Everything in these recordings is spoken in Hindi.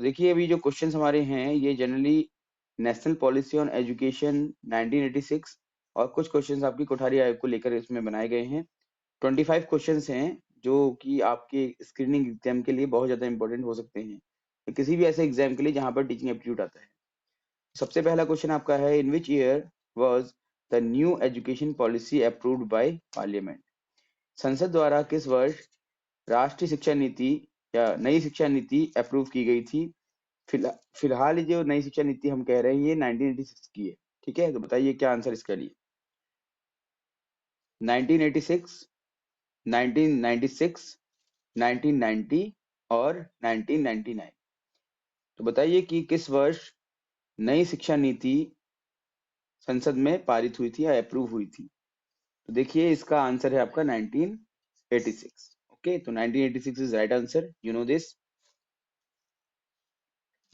देखिए अभी जो क्वेश्चंस हमारे हैं ये generally national policy on education 1986 और कुछ क्वेश्चंस आपकी कोठारी आयोग को लेकर इसमें बनाए गए हैं। 25 क्वेश्चंस हैं जो कि आपके स्क्रीनिंग एग्जाम के लिए बहुत ज्यादा इंपॉर्टेंट हो सकते हैं, तो किसी भी ऐसे एग्जाम के लिए जहां पर टीचिंग एप्टीट्यूड आता है। सबसे पहला क्वेश्चन आपका है, in which year was the new education policy approved by parliament? संसद द्वारा किस वर्ष राष्ट्रीय शिक्षा नीति या नई शिक्षा नीति अप्रूव की गई थी? फिलहाल ये जो नई शिक्षा नीति हम कह रहे हैं ये 1986 की है। ठीक है, तो बताइए क्या आंसर इसका लिए? 1986, 1996, 1990 और 1999। तो बताइए कि किस वर्ष नई शिक्षा नीति संसद में पारित हुई थी या अप्रूव हुई थी? तो देखिए इसका आंसर है आपका 1986। ओके, तो 1986 is right answer, you know this.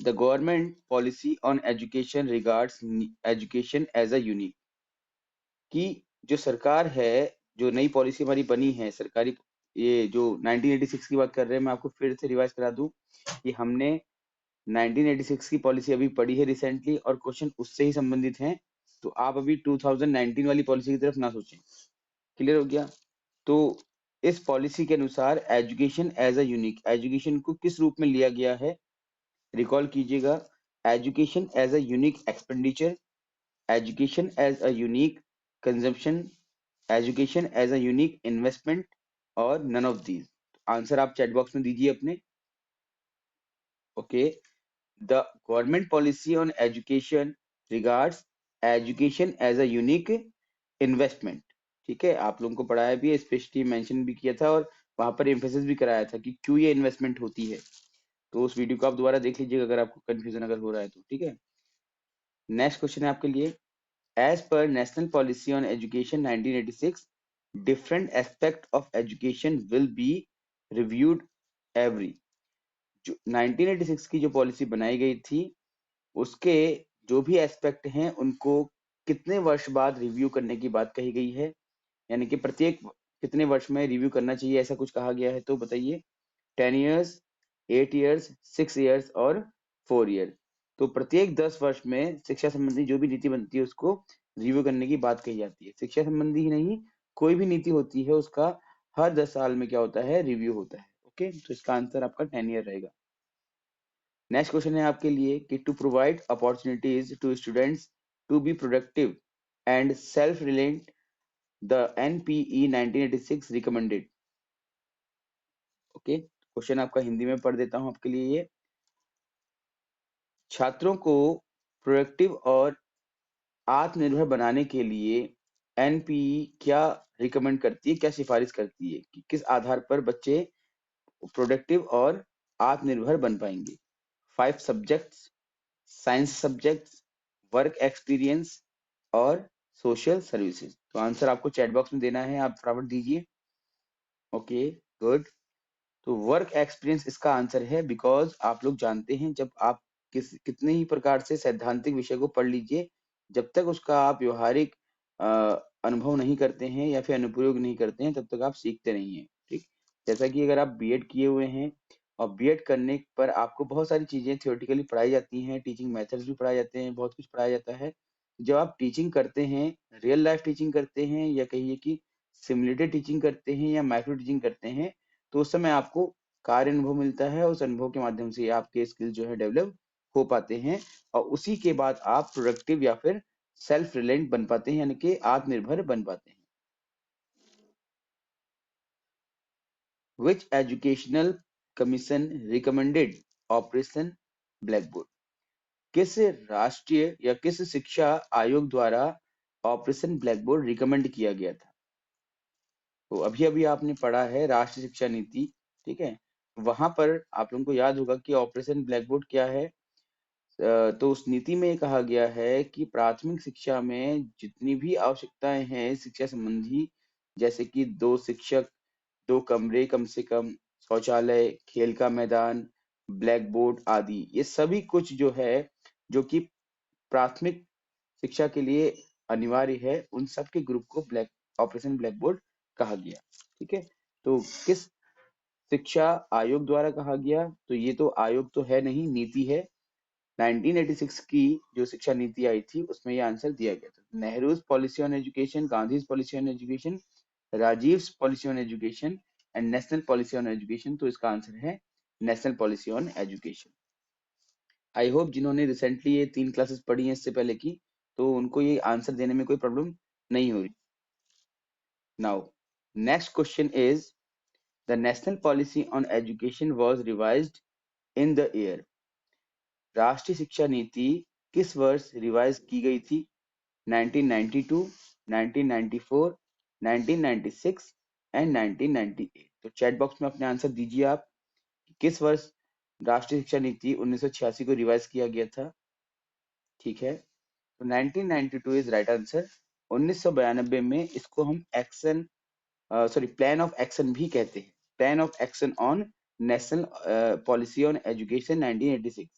The government policy on education regards education as a unique, कि जो सरकार है, जो नई पॉलिसी हमारी बनी है सरकारी, ये जो 1986 की बात कर रहे हैं, मैं आपको फिर से रिवाइज करा दूं कि हमने 1986 की पॉलिसी अभी पढ़ी है रिसेंटली और क्वेश्चन उससे ही संबंधित हैं। तो आप अभी 2019 वाली पॉलिसी की तरफ ना सोचें। क्लियर हो गया? तो इस पॉलिसी के अनुसार education as a unique, education को किस रूप में लिया गया है, रिकॉल कीजिएगा। Education as a unique expenditure, education as a unique consumption, education as a unique investment और नन ऑफ दीज। आंसर आप चैट बॉक्स में दीजिए अपने। Okay, the government policy on education regards education as a unique investment. ठीक है, आप लोगों को पढ़ाया भी है, स्पेशली मेंशन भी किया था और वहां पर एम्फेसिस भी कराया था कि क्यों ये इन्वेस्टमेंट होती है। तो उस वीडियो को आप दोबारा देख लीजिएगा अगर आपको कंफ्यूजन अगर हो रहा है तो। ठीक है, नेक्स्ट क्वेश्चन है आपके लिए। As per National Policy on Education 1986, different aspect of education will be reviewed every। जो 1986 की जो पॉलिसी बनाई गई थी उसके जो भी एस्पेक्ट हैं उनको कितने वर्ष बाद रिव्यू करने की बात कही गई है, यानी कि प्रत्येक कितने वर्ष में रिव्यू करना चाहिए ऐसा कुछ कहा गया है। तो बताइए 10 years, 8 years, 6 years और 4 year। तो प्रत्येक 10 वर्ष में शिक्षा संबंधी जो भी नीति बनती है उसको रिव्यू करने की बात कही जाती है। शिक्षा संबंधी ही नहीं, कोई भी नीति होती है उसका हर 10 साल में क्या होता है, रिव्यू होता है। ओके, तो इसका आंसर आपका 10 year रहेगा। नेक्स्ट क्वेश्चन है आपके लिए कि to provide opportunities to students to be productive and self reliant the NPE 1986 recommended. Okay, question आपका हिंदी में पढ़ देता हूं आपके लिए। ये छात्रों को प्रोडक्टिव और आत्मनिर्भर बनाने के लिए एनपीई क्या रिकमेंड करती है, क्या सिफारिश करती है कि किस आधार पर बच्चे प्रोडक्टिव और आत्मनिर्भर बन पाएंगे? 5 subjects, science subjects, work experience और सोशल सर्विसेज। तो आंसर आपको चैट बॉक्स में देना है, आप फटाफट दीजिए। Okay, good. तो वर्क एक्सपीरियंस इसका आंसर है, बिकॉज आप लोग जानते हैं जब आप कितने ही प्रकार से सैद्धांतिक विषय को पढ़ लीजिए, जब तक उसका आप व्यवहारिक अ, अनुभव नहीं करते हैं या फिर अनुप्रयोग नहीं करते हैं तब तक आप सीखते नहीं हैं। ठीक, जैसा कि अगर आप बीएड किए हुए हैं और बीएड करने पर आपको बहुत सारी चीजें थियोरेटिकली पढ़ाई जाती हैं, टीचिंग मेथड्स भी पढ़ाए जाते हैं, बहुत कुछ पढ़ाया जाता है। जब आप टीचिंग करते हैं, रियल लाइफ टीचिंग करते हैं या कहिए कि सिमुलेटेड टीचिंग करते हैं या माइक्रो टीचिंग करते हैं, तो उस समय आपको कार्य अनुभव मिलता है। उस अनुभव के माध्यम से आपके स्किल जो है डेवलप हो पाते हैं और उसी के बाद आप प्रोडक्टिव या फिर सेल्फ रिलायंट बन पाते हैं, यानी कि आत्मनिर्भर बन पाते हैं। Which educational commission recommended operation blackboard? किस राष्ट्रीय या किस शिक्षा आयोग द्वारा ऑपरेशन ब्लैकबोर्ड रिकमेंड किया गया था? तो अभी अभी आपने पढ़ा है राष्ट्रीय शिक्षा नीति। ठीक है, वहां पर आप लोगों को याद होगा कि ऑपरेशन ब्लैकबोर्ड क्या है। तो उस नीति में कहा गया है कि प्राथमिक शिक्षा में जितनी भी आवश्यकताएं हैं शिक्षा संबंधी, जैसे कि 2 शिक्षक, 2 कमरे कम से कम, शौचालय, खेल का मैदान, ब्लैक बोर्ड आदि, ये सभी कुछ जो है जो कि प्राथमिक शिक्षा के लिए अनिवार्य है, उन सब के ग्रुप को ब्लैक ऑपरेशन ब्लैक बोर्ड कहा गया। ठीक है, तो किस शिक्षा आयोग द्वारा कहा गया, तो ये तो आयोग तो है नहीं, नीति है। 1986 की जो शिक्षा नीति आई थी उसमें ये आंसर दिया गया था। Nehru's policy on education, Gandhi's policy on education, Rajiv policy on education and national policy on education, तो इसका आंसर है national policy on education. I hope जिन्होंने रिसेंटली ये 3 क्लासेस पढ़ी हैं इससे पहले की, तो उनको ये आंसर देने में कोई प्रॉब्लम नहीं हो रही। Now next question is the national policy on education was revised in the year. राष्ट्रीय शिक्षा नीति किस वर्ष रिवाइज की गई थी? 1992, 1994, 1996 एंड 1998। तो चैट बॉक्स में अपने आंसर दीजिए आप, किस वर्ष राष्ट्रीय शिक्षा नीति 1986 को रिवाइज किया गया था। ठीक है, तो 1992 इज राइट आंसर। 1992 में इसको हम एक्शन प्लान ऑफ एक्शन भी कहते हैं, plan of action on national policy on education 1986।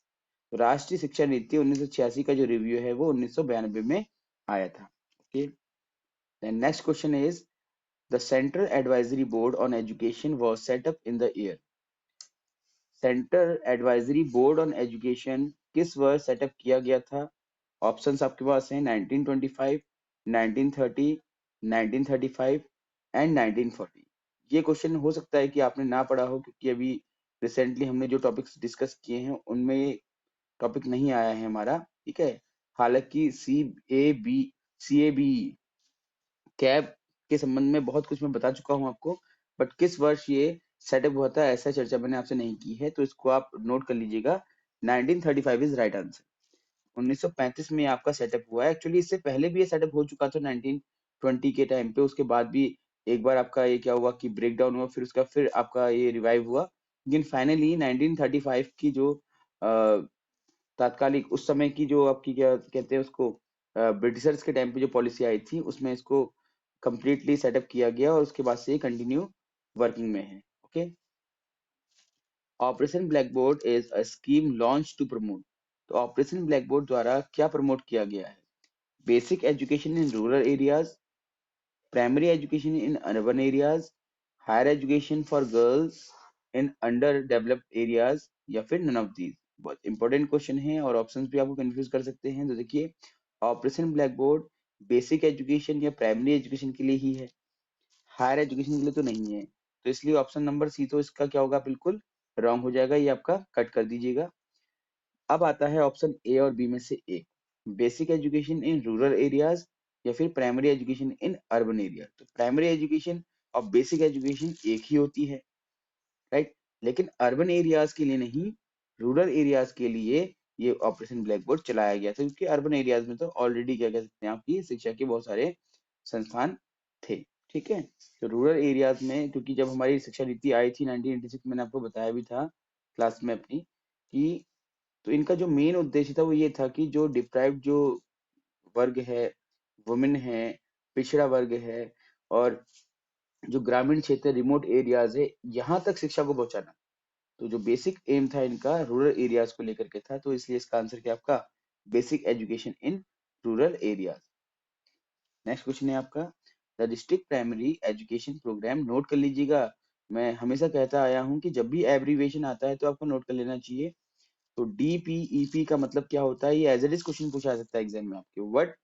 तो राष्ट्रीय शिक्षा नीति 1986 का जो रिव्यू है वो 1992 में आया था। Okay, then next question is the central advisory board on education was set up in the year. Central advisory board on education किस वर्ष सेटअप किया गया था? ऑप्शंस आपके पास हैं 1925, 1930, 1935 एंड 1940। ये क्वेश्चन हो सकता है कि आपने ना पढ़ा हो, क्योंकि अभी रिसेंटली हमने जो टॉपिक्स डिस्कस किए हैं उनमें ये टॉपिक नहीं आया है हमारा। ठीक है, हालांकि सी ए बी कैब के संबंध में बहुत कुछ मैं बता चुका हूं आपको, बट किस वर्ष ये सेटअप हुआ था ऐसा चर्चा मैंने आपसे नहीं की है, तो इसको आप नोट कर लीजिएगा। 1935 इज राइट आंसर। 1935 में आपका सेटअप हुआ है। एक्चुअली इससे पहले भी ये सेटअप हो चुका था 1920 के टाइम पे, उसके बाद भी एक बार आपका ये क्या हुआ कि ब्रेक डाउन हुआ, फिर उसका फिर आपका ये रिवाइव हुआ, लेकिन फाइनली 1935 की जो तात्कालिक उस समय की जो आपकी क्या कहते हैं उसको ब्रिटिशर्स के टाइम पे जो पॉलिसी आई थी उसमें इसको कंप्लीटली सेटअप किया गया और उसके बाद से ये कंटिन्यू वर्किंग में है। Okay, operation black board is a scheme launch to promote. तो ऑपरेशन ब्लैक बोर्ड द्वारा क्या प्रमोट किया गया है? Basic education in rural areas, primary education in urban areas, higher education for girls in under developed areas, या फिर नन ऑफ दीज। बहुत इंपॉर्टेंट क्वेश्चन है और ऑप्शंस भी आपको कंफ्यूज कर सकते हैं। तो देखिए, operation black board basic education या प्राइमरी एजुकेशन के लिए ही है, हायर एजुकेशन के लिए तो नहीं है, तो इसलिए ऑप्शन नंबर सी तो इसका क्या होगा, बिल्कुल रॉन्ग हो जाएगा, ये आपका कट कर दीजिएगा। अब आता है ऑप्शन ए और बी में से एक, basic education in rural areas या फिर primary education in urban area. तो प्राइमरी एजुकेशन और बेसिक एजुकेशन एक ही होती है, राइट, लेकिन अर्बन एरियाज के लिए नहीं, रूरल एरियाज के लिए ये ऑपरेशन ब्लैक बोर्ड चलाया गया था, क्योंकि अर्बन एरियाज में तो ऑलरेडी क्या कह सकते हैं आपकी शिक्षा के बहुत सारे संस्थान थे। ठीक है, तो रूरल एरियाज में, क्योंकि जब हमारी शिक्षा नीति आई थी 1986, मैंने आपको बताया भी था क्लास में अपनी कि, तो इनका जो मेन उद्देश्य था वो ये था कि जो डिप्राइव्ड जो वर्ग है, वुमेन है, पिछड़ा वर्ग है, और जो ग्रामीण क्षेत्र रिमोट एरियाज है, यहाँ तक शिक्षा को पहुंचाना। तो जो बेसिक एम था इनका रूरल एरियाज को लेकर के था, तो इसलिए इसका आंसर क्या आपका basic education in rural areas. Next question है आपका the district primary education programme. Note कर लीजिएगा, मैं हमेशा कहता आया हूँ कि जब भी एब्रीविएशन आता है तो आपको नोट कर लेना चाहिए। तो डीपीईपी का मतलब क्या होता है, ये एज इट इज क्वेश्चन पूछा सकता है एग्जाम में आपके, what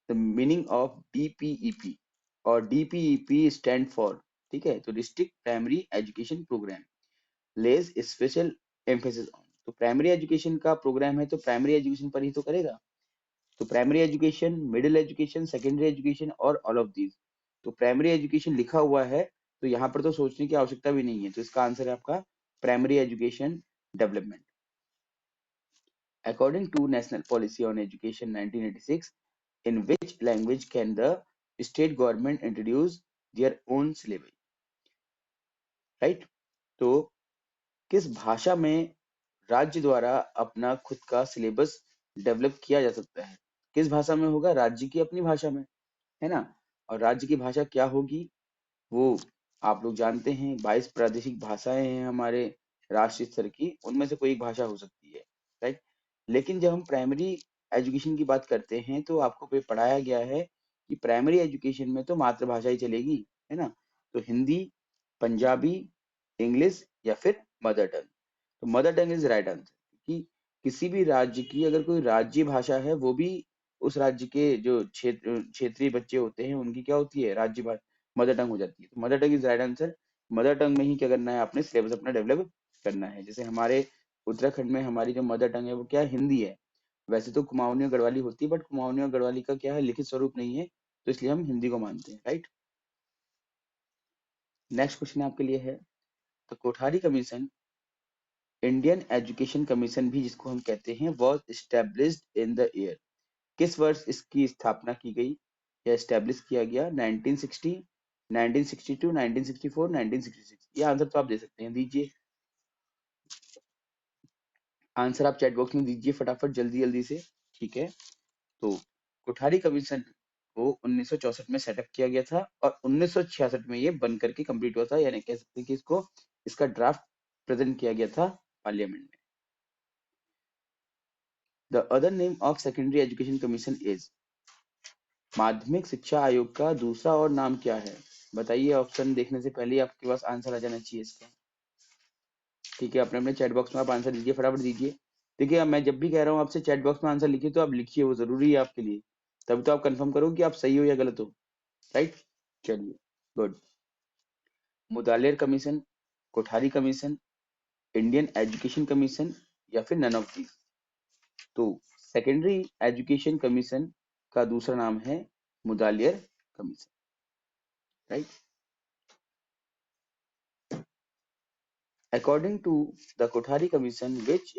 the meaning of DPEP, और डीपीईपी स्टैंड फॉर, ठीक है, तो district primary education programme lays special emphasis on. तो प्राइमरी एजुकेशन का प्रोग्राम है तो प्राइमरी एजुकेशन पर ही तो करेगा, तो primary education, middle education, secondary education और ऑल ऑफ दीज। तो प्राइमरी एजुकेशन लिखा हुआ है तो यहाँ पर तो सोचने की आवश्यकता भी नहीं है, तो इसका आंसर है आपका primary education development. According to national policy on education 1986, in which language can the state government introduce their own syllabus, right? तो किस भाषा में राज्य द्वारा अपना खुद का सिलेबस डेवलप किया जा सकता है? किस भाषा में होगा? राज्य की अपनी भाषा में, है ना। और राज्य की भाषा क्या होगी, वो आप लोग जानते हैं, 22 प्रादेशिक भाषाएं हैं हमारे राष्ट्रीय स्तर की, उनमें से कोई एक भाषा हो सकती है, राइट। लेकिन जब हम प्राइमरी एजुकेशन की बात करते हैं तो आपको पे पढ़ाया गया है कि प्राइमरी एजुकेशन में तो मातृभाषा ही चलेगी, है ना। तो हिंदी, पंजाबी, इंग्लिश या फिर मदर टंग। तो mother tongue is right answer, कि किसी भी राज्य की अगर कोई राज्य भाषा है, वो भी उस राज्य के जो क्षेत्रीय बच्चे होते हैं उनकी क्या होती है, राज्य भाषा, मदर टंग हो जाती है। तो mother tongue is right answer. Mother tongue में ही क्या करना है, आपने सिलेबस अपना डेवलप करना है। जैसे हमारे उत्तराखंड में हमारी जो मदर टंग है वो क्या है, हिंदी है। वैसे तो कुमाऊनी और गढ़वाली होती है, बट कुमाऊनी और गढ़वाली का क्या है, लिखित स्वरूप नहीं है, तो इसलिए हम हिंदी को मानते हैं, राइट। नेक्स्ट क्वेश्चन आपके लिए है, तो Kothari commission, Indian education commission भी जिसको हम कहते हैं, was established in the year, किस वर्ष इसकी स्थापना की गई या एस्टेब्लिश किया गया, 1960, 1962, 1964, 1966? ये आंसर तो आप दे सकते हैं, दीजिए आंसर, आप चैट बॉक्स में दीजिए फटाफट, जल्दी जल्दी से, ठीक है। तो कोठारी कमीशन को 1964 में सेटअप किया गया था और 1966 में ये बन करके कंप्लीट हुआ था, यानी कह सकते हैं कि इसको, इसका ड्राफ्ट प्रेजेंट किया गया था पार्लियामेंट में। The other name of secondary education commission is, माध्यमिक शिक्षा आयोग का दूसरा और नाम क्या है? बताइए, ऑप्शन देखने से पहले ही आपके पास आंसर आ जाना चाहिए इसका, ठीक है। अपने अपने चैट बॉक्स में आप आंसर दीजिए, फटाफट दीजिए। देखिए, मैं जब भी कह रहा हूँ आपसे चैट बॉक्स में आंसर लिखिए, तो आप लिखिए, वो जरूरी है आपके लिए, तभी तो आप कंफर्म करो कि आप सही हो या गलत हो, राइट। चलिए, good. Mudaliar commission, Kothari commission, Indian education commission, या फिर नन ऑफ दीज? तो सेकेंडरी एजुकेशन कमीशन का दूसरा नाम है Mudaliar commission, right. According to the Kothari Commission, which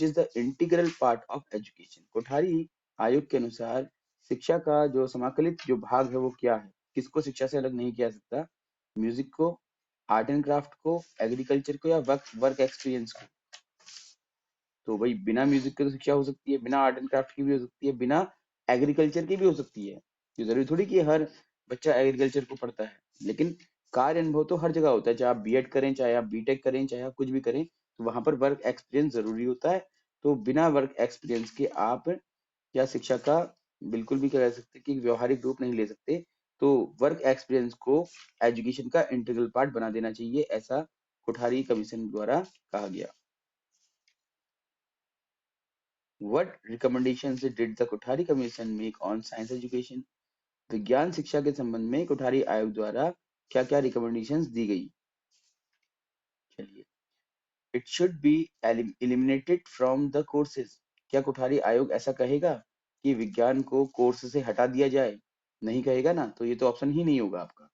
is the integral part of education, Kothari आयोग के अनुसार शिक्षा का जो समाकलित जो भाग है वो क्या है, किसको शिक्षा से अलग नहीं किया जा सकता, म्यूजिक को, आर्ट एंड क्राफ्ट को, एग्रीकल्चर को, या वर्क वर्क एक्सपीरियंस को? तो भाई बिना म्यूजिक के तो शिक्षा हो सकती है, बिना आर्ट एंड क्राफ्ट की भी हो सकती है, बिना एग्रीकल्चर की भी हो सकती है। ये जरूरी थोड़ी कि हर बच्चा एग्रीकल्चर को पढ़ता है, लेकिन कार्य अनुभव तो हर जगह होता है, चाहे आप बीएड करें, चाहे आप बीटेक करें, चाहे आप कुछ भी करें, तो वहां पर वर्क एक्सपीरियंस जरूरी होता है। तो बिना वर्क एक्सपीरियंस के आप या शिक्षा का बिल्कुल भी क्या कह सकते कि व्यवहारिक रूप नहीं ले सकते। तो वर्क एक्सपीरियंस को एजुकेशन का इंटीग्रल पार्ट बना देना चाहिए, ऐसा कोठारी कमीशन द्वारा कहा गया। What recommendations did the Kothari commission make on science education? विज्ञान शिक्षा के संबंध में कोठारी आयोग द्वारा क्या क्या रिकमेंडेशंस दी गई? चलिए, it should be eliminated from the courses, क्या कोठारी आयोग ऐसा कहेगा कि विज्ञान को कोर्स से हटा दिया जाए? नहीं कहेगा ना, तो ये तो ऑप्शन ही नहीं होगा आपका।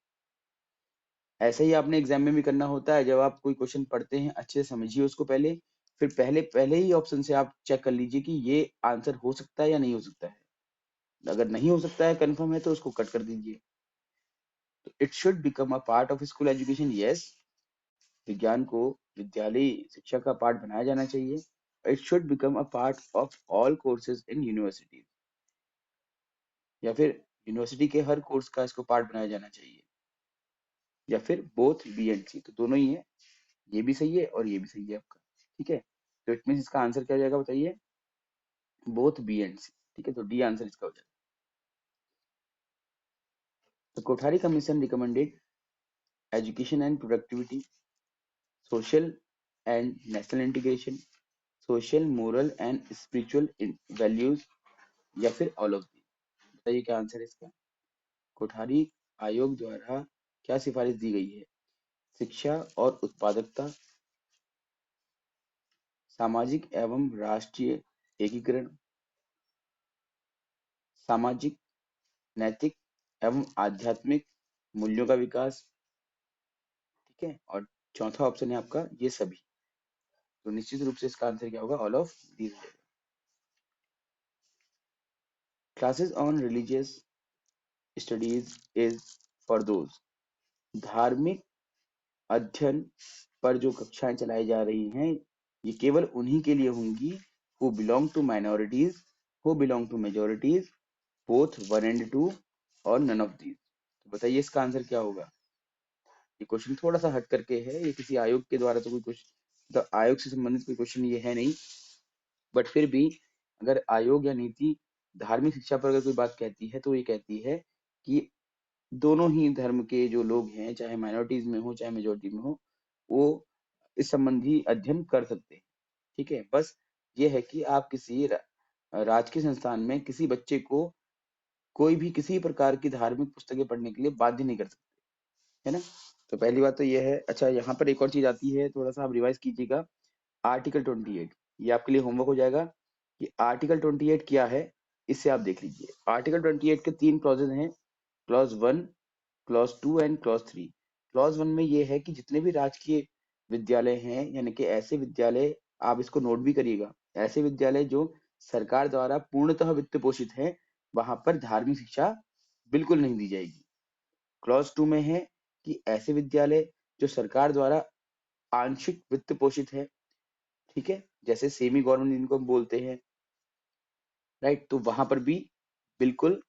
ऐसा ही आपने एग्जाम में भी करना होता है, जब आप कोई क्वेश्चन पढ़ते हैं अच्छे से समझिए उसको पहले, फिर पहले पहले ही ऑप्शन से आप चेक कर लीजिए कि ये आंसर हो सकता है या नहीं हो सकता है। अगर नहीं हो सकता है, कंफर्म है, तो उसको कट कर दीजिए। तो it should become a part of school education, yes, विज्ञान को विद्यालय शिक्षा का पार्ट बनाया जाना चाहिए। It should become a part of all courses in university, या फिर यूनिवर्सिटी के हर कोर्स का इसको पार्ट बनाया जाना चाहिए, या फिर बोथ बी एंड सी, तो दोनों ही है, ये भी सही है और ये भी सही है आपका, ठीक है। तो इट मीन इसका आंसर क्या हो जाएगा, बताइए, बोथ बी एंड सी, ठीक है। तो डी आंसर इसका हो जाएगा। तो Kothari commission recommended education and productivity, social and national integration, social moral and spiritual values, या फिर ऑल ऑफ दी? बताइए क्या आंसर है इसका। कोठारी आयोग द्वारा क्या सिफारिश दी गई है? शिक्षा और उत्पादकता, सामाजिक एवं राष्ट्रीय एकीकरण, सामाजिक, नैतिक एवं आध्यात्मिक मूल्यों का विकास, ठीक है। और चौथा ऑप्शन है आपका ये सभी। तो निश्चित रूप से इसका आंसर क्या होगा, all of these. Classes on religious studies is for those, धार्मिक अध्ययन पर जो कक्षाएं चलाई जा रही हैं, ये केवल उन्हीं के लिए होंगी who belong to minorities, who belong to majorities, both one and two, और नन ऑफ दीज। तो बताइए इसका आंसर क्या होगा। ये क्वेश्चन थोड़ा सा हट करके है, ये किसी आयोग के द्वारा तो कोई क्वेश्चन, तो आयोग से संबंधित कोई क्वेश्चन ये है नहीं, बट फिर भी अगर आयोग या नीति धार्मिक शिक्षा पर अगर कोई बात कहती है, तो ये कहती है कि दोनों ही धर्म के जो लोग हैं, चाहे माइनॉरिटीज में हो चाहे मेजोरिटी में हो, वो इस संबंधी अध्ययन कर सकते हैं। ठीक है, बस ये है कि आप किसी राजकीय संस्थान में किसी बच्चे को कोई भी किसी प्रकार की धार्मिक पुस्तकें पढ़ने के लिए बाध्य नहीं कर सकते, है ना? तो पहली बात तो ये है। अच्छा, यहाँ पर एक और चीज आती है, थोड़ा सा आप रिवाइज कीजिएगा। आर्टिकल 28, ये आपके लिए होमवर्क हो जाएगा कि आर्टिकल 28 क्या है, इससे आप देख लीजिए। आर्टिकल 28 के 3 क्लॉजेज हैं, clause 1, clause 2 and clause 3। Clause 1 में ये है कि जितने भी राजकीय विद्यालय हैं, यानी कि ऐसे विद्यालय, आप इसको नोट भी करिएगा, ऐसे विद्यालय जो सरकार द्वारा पूर्णतः वित्त पोषित है, वहां पर धार्मिक शिक्षा बिल्कुल नहीं दी जाएगी। क्लॉज 2 में है कि ऐसे विद्यालय जो सरकार द्वारा आंशिक वित्त पोषित है, ठीक है, जैसे सेमी गवर्नमेंट जिनको हम बोलते हैं, राइट, तो वहां पर भी बिल्कुल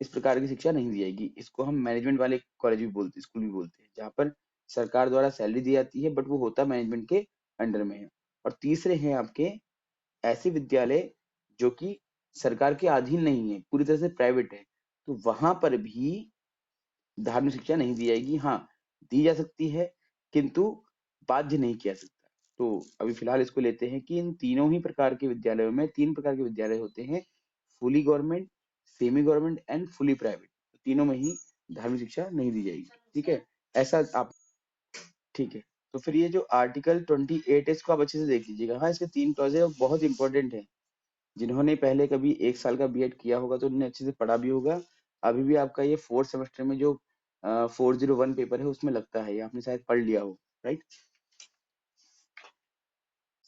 इस प्रकार की शिक्षा नहीं दी जाएगी। इसको हम मैनेजमेंट वाले कॉलेज भी बोलते हैं, स्कूल भी बोलते हैं, जहाँ पर सरकार द्वारा सैलरी दी जाती है, बट वो होता मैनेजमेंट के अंडर में है। और तीसरे हैं आपके ऐसे विद्यालय जो कि सरकार के अधीन नहीं है, पूरी तरह से प्राइवेट है, तो वहां पर भी धार्मिक शिक्षा नहीं दी जाएगी। हाँ, दी जा सकती है, किंतु बाध्य नहीं किया सकता। तो अभी फिलहाल इसको लेते हैं कि इन तीनों ही प्रकार के विद्यालयों में 3 प्रकार के विद्यालय होते हैं, fully government, semi government and fully private. तीनों में ही धार्मिक शिक्षा नहीं दी जाएगी। ठीक है, ऐसा आप, ठीक है। तो फिर ये जो आर्टिकल 28 है, इसको आप अच्छे से देख लीजिएगा। हाँ, इसके 3 क्लॉज है, बहुत इंपॉर्टेंट है। जिन्होंने पहले कभी 1 साल का बीएड किया होगा तो उन्होंने अच्छे से पढ़ा भी होगा। अभी भी आपका ये 4th सेमेस्टर में जो 401 पेपर है उसमें लगता है, ये आपने शायद पढ़ लिया हो, राइट।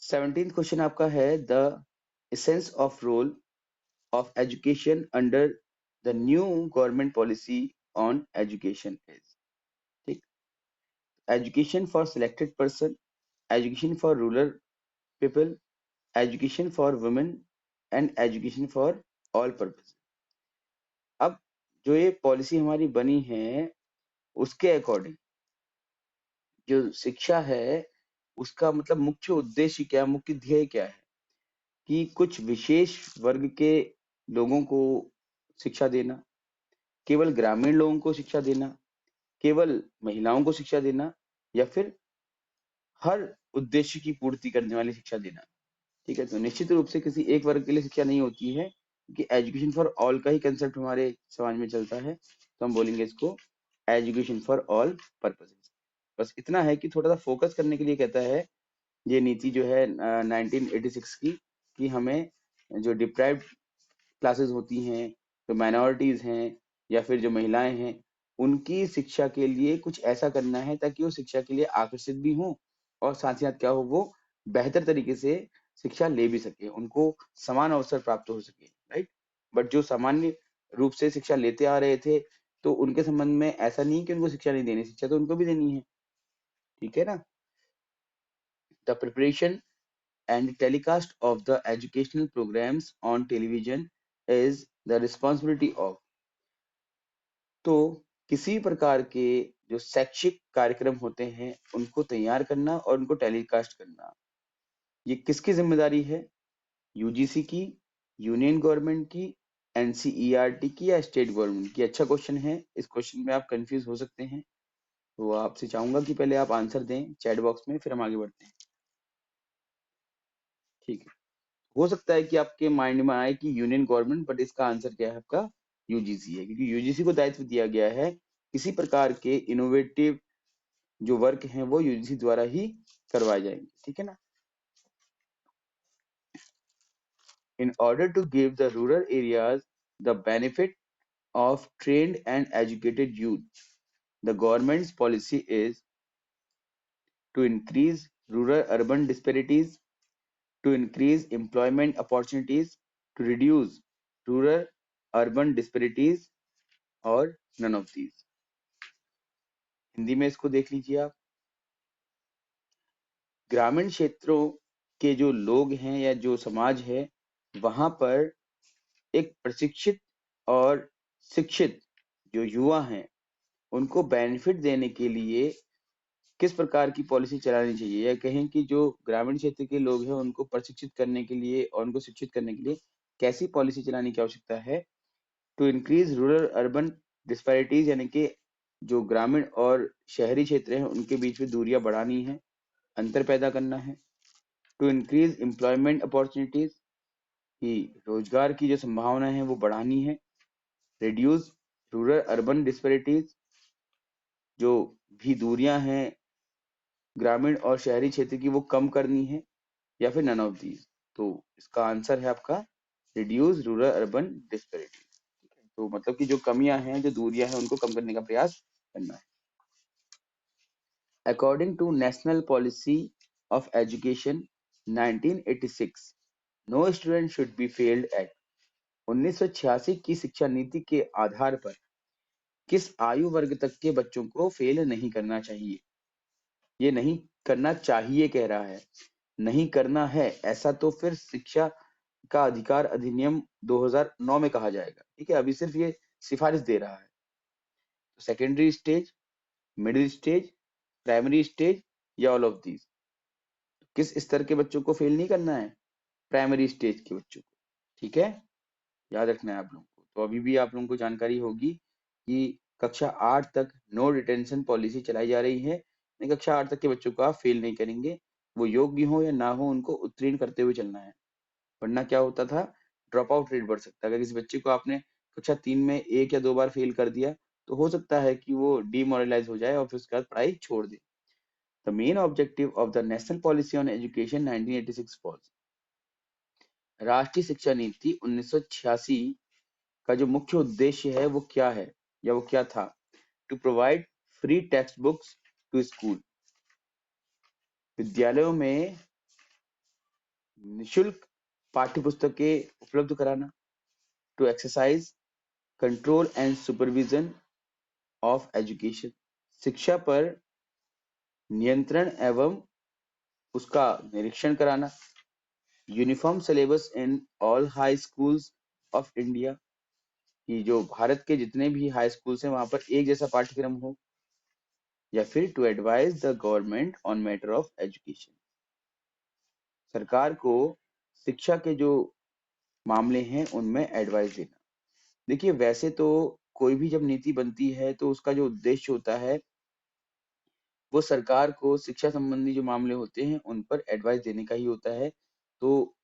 17th क्वेश्चन आपका है, the essence of role of education under the new government policy on education is, ठीक। Education for selected person, education for rural people, education for women and education for all purpose. अब जो ये पॉलिसी हमारी बनी है, उसके अकॉर्डिंग जो शिक्षा है, उसका मतलब मुख्य उद्देश्य क्या, मुख्य ध्येय क्या है कि कुछ विशेष वर्ग के लोगों को शिक्षा देना, केवल ग्रामीण लोगों को शिक्षा देना, केवल महिलाओं को शिक्षा देना, या फिर हर उद्देश्य की पूर्ति करने वाली शिक्षा देना। ठीक है, तो निश्चित रूप से किसी एक वर्ग के लिए शिक्षा नहीं होती है, क्योंकि एजुकेशन फॉर ऑल का ही कंसेप्ट हमारे समाज में चलता है, तो हम बोलेंगे इसको एजुकेशन फॉर ऑल पर्पसेस। बस इतना है कि थोड़ा सा फोकस करने के लिए कहता है ये नीति जो है 1986 की, कि हमें जो डिप्राइव्ड क्लासेस होती हैं, जो माइनॉरिटीज हैं, या फिर जो महिलाएं हैं, उनकी शिक्षा के लिए कुछ ऐसा करना है ताकि वो शिक्षा के लिए आकर्षित भी हों, और साथ ही साथ क्या हो, वो बेहतर तरीके से शिक्षा ले भी सके, उनको समान अवसर प्राप्त हो सके, राइट। बट जो सामान्य रूप से शिक्षा लेते आ रहे थे, तो उनके संबंध में ऐसा नहीं कि उनको शिक्षा नहीं देनी, शिक्षा तो उनको भी देनी है, ठीक है ना। The preparation and telecast of the educational programs on television is the responsibility of, तो किसी प्रकार के जो शैक्षिक कार्यक्रम होते हैं उनको तैयार करना और उनको टेलीकास्ट करना, ये किसकी जिम्मेदारी है, यूजीसी की, यूनियन गवर्नमेंट की, एनसीईआरटी की, या स्टेट गवर्नमेंट की। अच्छा क्वेश्चन है, इस क्वेश्चन में आप कंफ्यूज हो सकते हैं, तो आपसे चाहूंगा कि पहले आप आंसर दें चैट बॉक्स में, फिर हम आगे बढ़ते हैं, ठीक है। हो सकता है कि आपके माइंड में आए कि यूनियन गवर्नमेंट, बट इसका आंसर क्या है आपका, यूजीसी है, क्योंकि यूजीसी को दायित्व दिया गया है किसी प्रकार के इनोवेटिव जो वर्क हैं वो यूजीसी द्वारा ही करवाए जाएंगे, ठीक है ना। In order to give the rural areas the benefit of trained and educated youth, the government's policy is to increase rural urban disparities, to increase employment opportunities, to reduce rural urban disparities, और none of these। हिंदी में इसको देख लीजिए आप। ग्रामीण क्षेत्रों के जो लोग हैं या जो समाज है, वहां पर एक प्रशिक्षित और शिक्षित जो युवा हैं, उनको बेनिफिट देने के लिए किस प्रकार की पॉलिसी चलानी चाहिए, या कहें कि जो ग्रामीण क्षेत्र के लोग हैं उनको प्रशिक्षित करने के लिए और उनको शिक्षित करने के लिए कैसी पॉलिसी चलाने की आवश्यकता है, to increase rural urban disparities, यानी कि जो ग्रामीण और शहरी क्षेत्र हैं उनके बीच में दूरियां बढ़ानी है, अंतर पैदा करना है। टू इंक्रीज एम्प्लॉयमेंट अपॉर्चुनिटीज, कि रोजगार की जो संभावना है वो बढ़ानी है। रिड्यूस रूरल अर्बन डिस्पैरिटीज, जो भी दूरियां हैं ग्रामीण और शहरी क्षेत्र की वो कम करनी है, या फिर नन ऑफ दीज। तो इसका आंसर है आपका रिड्यूस रूरल अर्बन डिस्पैरिटीज। तो मतलब कि जो कमियां हैं, जो दूरियां हैं, उनको कम करने का प्रयास करना है। According to national policy of education 1986, no student should be failed at. 1986 की शिक्षा नीति के आधार पर किस आयु वर्ग तक के बच्चों को फेल नहीं करना चाहिए? ये नहीं करना चाहिए कह रहा है, नहीं करना है ऐसा तो फिर शिक्षा का अधिकार अधिनियम 2009 में कहा जाएगा। ठीक है, अभी सिर्फ ये सिफारिश दे रहा है। Secondary stage, middle stage, primary stage, या ऑल ऑफ दीज? किस स्तर के बच्चों को फेल नहीं करना है? प्राइमरी स्टेज के बच्चों को। ठीक है, याद रखना है आप लोगों को। तो अभी भी आप लोगों को जानकारी होगी कि कक्षा 8 तक नो डिटेंशन पॉलिसी चलाई जा रही है। कक्षा 8 तक के बच्चों को आप फेल नहीं करेंगे, वो योग्य हो या ना हो, उनको उत्तीर्ण करते हुए चलना है। वरना क्या होता था, ड्रॉप आउट रेट बढ़ सकता है। अगर किसी बच्चे को आपने कक्षा 3 में 1 या 2 बार फेल कर दिया, तो हो सकता है कि वो डिमोरलाइज हो जाए और फिर उसके बाद पढ़ाई छोड़ दे। The main objective of the national policy on education 1986 was, राष्ट्रीय शिक्षा नीति 1986 का जो मुख्य उद्देश्य है वो क्या है, या वो क्या था? To provide free text books to school, विद्यालयों में निशुल्क पाठ्य पुस्तकें उपलब्ध कराना। To exercise control and supervision of education, शिक्षा पर नियंत्रण एवं उसका निरीक्षण कराना। Uniform syllabus in all high schools of India, कि जो भारत के जितने भी हाई स्कूल्स हैं वहां पर एक जैसा पाठ्यक्रम हो। या फिर to advise the government on matter of education, सरकार को शिक्षा के जो मामले हैं उनमें एडवाइस देना। देखिए, वैसे तो कोई भी जब नीति बनती है तो उसका जो उद्देश्य होता है वो सरकार को शिक्षा संबंधी जो मामले होते हैं उन पर एडवाइस देने का ही होता है। तो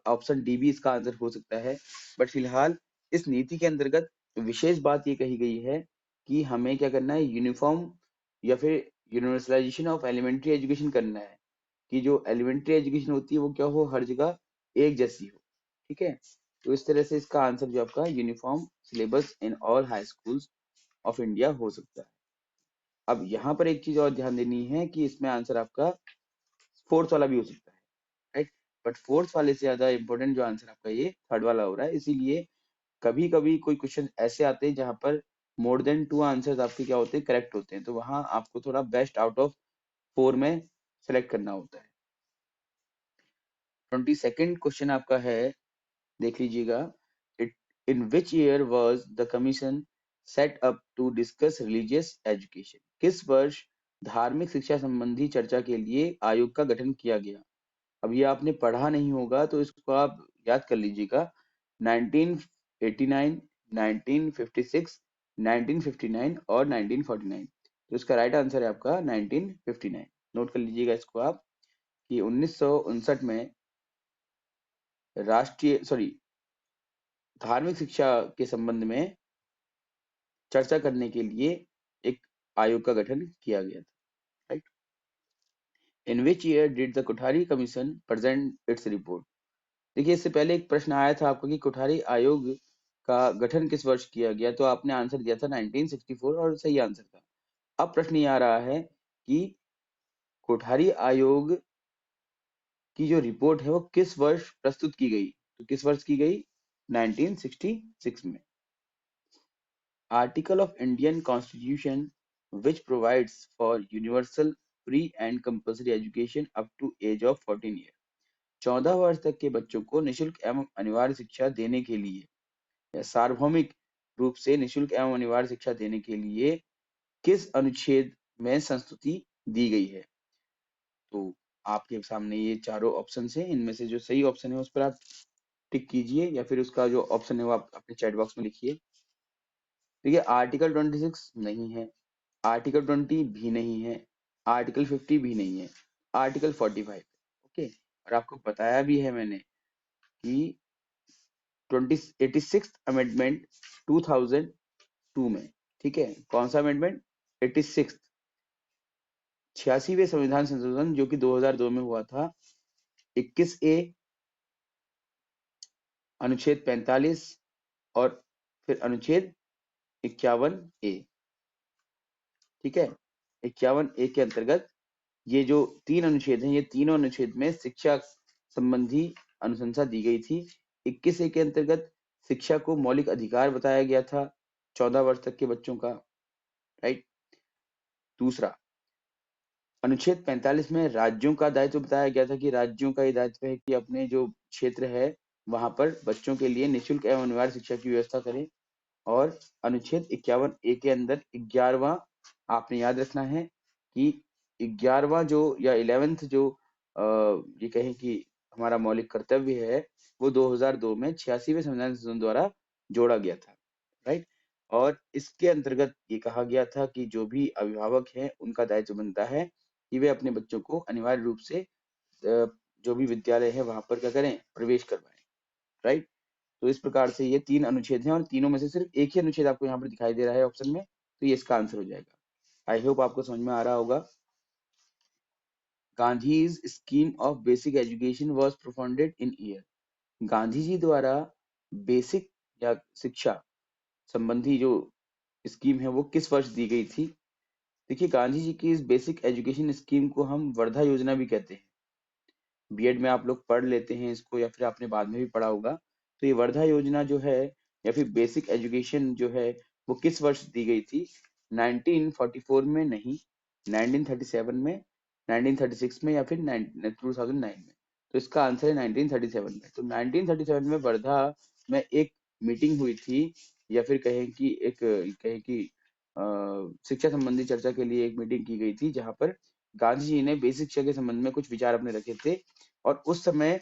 ऑप्शन डी भी इसका आंसर हो सकता है। बट फिलहाल इस नीति के अंतर्गत विशेष बात ये कही गई है कि हमें क्या करना है, यूनिफॉर्म या फिर यूनिवर्सलाइजेशन ऑफ एलिमेंट्री एजुकेशन करना है, कि जो एलिमेंट्री एजुकेशन होती है वो क्या हो, हर जगह एक जैसी हो। ठीक है, तो इस तरह से इसका आंसर जो आपका uniform syllabus in all high schools of India हो सकता है। अब यहाँ पर एक चीज और ध्यान देनी है कि इसमें आंसर आपका फोर्थ वाला भी हो सकता है, राइट? बट फोर्थ वाले से ज्यादा इंपॉर्टेंट जो आंसर आपका ये थर्ड वाला हो रहा है। इसीलिए कभी कभी कोई क्वेश्चन ऐसे आते हैं जहां पर मोर देन 2 आंसर्स आपके क्या होते हैं, करेक्ट होते हैं। तो वहां आपको थोड़ा बेस्ट आउट ऑफ 4 में सेलेक्ट करना होता है। 22nd क्वेश्चन आपका है, देख लीजिएगा। It in which year was the commission set up to discuss religious education, किस वर्ष धार्मिक शिक्षा संबंधी चर्चा के लिए आयोग का गठन किया गया? अब ये आपने पढ़ा नहीं होगा तो इसको आप याद कर लीजिएगा। 1989, 1956, 1959 और 1949। तो इसका राइट आंसर है आपका 1959। नोट कर लीजिएगा इसको आप, कि 1959 में राष्ट्रीय सॉरी धार्मिक शिक्षा के संबंध में चर्चा करने के लिए एक आयोग का गठन किया गया था, right? In which year did the Kothari commission present its report? देखिए, इससे पहले एक प्रश्न आया था आपका कि कोठारी आयोग का गठन किस वर्ष किया गया, तो आपने आंसर दिया था 1964 और सही आंसर था। अब प्रश्न ये आ रहा है कि कोठारी आयोग की जो रिपोर्ट है वो किस वर्ष प्रस्तुत की गई, तो किस वर्ष की गई? 1966 में। Article of Indian Constitution which provides for universal, free and compulsory education up to age of 14 year, 14 वर्ष तक के बच्चों को निशुल्क एवं अनिवार्य शिक्षा देने के लिए, या सार्वभौमिक रूप से निशुल्क एवं अनिवार्य शिक्षा देने के लिए किस अनुच्छेद में संस्तुति दी गई है? तो आपके सामने ये चारों ऑप्शन हैं, इनमें से जो सही ऑप्शन है उस पर आप टिक कीजिए, या फिर उसका जो ऑप्शन है वो आप अपने चैट बॉक्स में लिखिए। देखिए, आर्टिकल 26 नहीं है, आर्टिकल 20 भी नहीं है, आर्टिकल 50 भी नहीं है। आर्टिकल 45। ओके, और आपको बताया भी है मैंने कि 86th अमेंडमेंट 2002 में, ठीक है, कौन सा अमेंडमेंट? 86, 86वें संविधान संशोधन जो कि 2002 में हुआ था, 21A, अनुच्छेद 45 और फिर अनुच्छेद 51A, ठीक है। 51A के अंतर्गत ये जो 3 अनुच्छेद हैं, ये तीनों अनुच्छेद में शिक्षा संबंधी अनुशंसा दी गई थी। 21A के अंतर्गत शिक्षा को मौलिक अधिकार बताया गया था 14 वर्ष तक के बच्चों का, राइट। दूसरा, अनुच्छेद 45 में राज्यों का दायित्व बताया गया था कि राज्यों का ये दायित्व है कि अपने जो क्षेत्र है वहां पर बच्चों के लिए निःशुल्क एवं अनिवार्य शिक्षा की व्यवस्था करें। और अनुच्छेद 51A के अंदर 11वां आपने याद रखना है कि 11वां जो या 11th जो ये कहें कि हमारा मौलिक कर्तव्य है, वो 2002 में 86वें संविधान संशोधन द्वारा जोड़ा गया था, राइट। और इसके अंतर्गत ये कहा गया था कि जो भी अभिभावक हैं उनका दायित्व बनता है कि वे अपने बच्चों को अनिवार्य रूप से जो भी विद्यालय है वहां पर क्या करें, प्रवेश करवाएं, राइट। तो इस प्रकार से ये 3 अनुच्छेद हैं और तीनों में से सिर्फ एक ही अनुच्छेद आपको यहाँ पर दिखाई दे रहा है ऑप्शन में, तो ये इसका आंसर हो जाएगा। आई होप आपको समझ में आ रहा होगा। Gandhi's scheme of basic education was propounded in year. Gandhi ji द्वारा बेसिक या शिक्षा संबंधी जो स्कीम है वो किस वर्ष दी गई थी? देखिए, गांधी जी की इस बेसिक एजुकेशन स्कीम को हम वर्धा योजना भी कहते हैं। बीएड में आप लोग पढ़ लेते हैं इसको या फिर आपने बाद में भी पढ़ा होगा। तो ये वर्धा योजना जो है या फिर बेसिक एजुकेशन जो है वो किस वर्ष दी गई थी? 1944 में नहीं, 1937 में, 1936 में या फिर 2009 में। तो इसका आंसर है 1937 में। तो 1937 में वर्धा में एक मीटिंग हुई थी या फिर कहें कि शिक्षा संबंधी चर्चा के लिए एक मीटिंग की गई थी जहां पर गांधी जी ने बेसिक शिक्षा के संबंध में कुछ विचार अपने रखे थे। और उस समय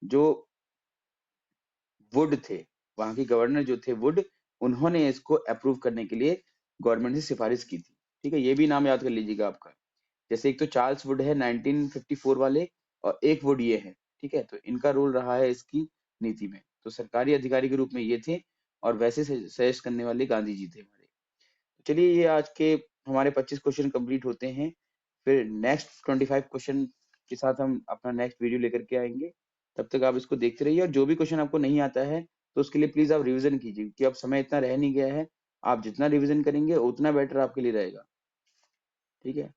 जो वुड थे, वहां के गवर्नर जो थे वुड, उन्होंने इसको अप्रूव करने के लिए गवर्नमेंट से सिफारिश की थी, ठीक है। ये भी नाम याद कर लीजिएगा आपका। जैसे एक तो चार्ल्स वुड है 1954 वाले, और एक वुड ये है, ठीक है। तो इनका रोल रहा है इसकी नीति में। तो सरकारी अधिकारी के रूप में ये थे और वैसे सजेस्ट करने वाले गांधी जी थे हमारे। तो चलिए, ये आज के हमारे 25 क्वेश्चन कंप्लीट होते हैं। फिर नेक्स्ट 25 क्वेश्चन के साथ हम अपना नेक्स्ट वीडियो लेकर के आएंगे। तब तक आप इसको देखते रहिए और जो भी क्वेश्चन आपको नहीं आता है तो उसके लिए प्लीज आप रिवीजन कीजिए, क्योंकि अब समय इतना रह नहीं गया है। आप जितना रिवीजन करेंगे उतना बेटर आपके लिए रहेगा, ठीक है।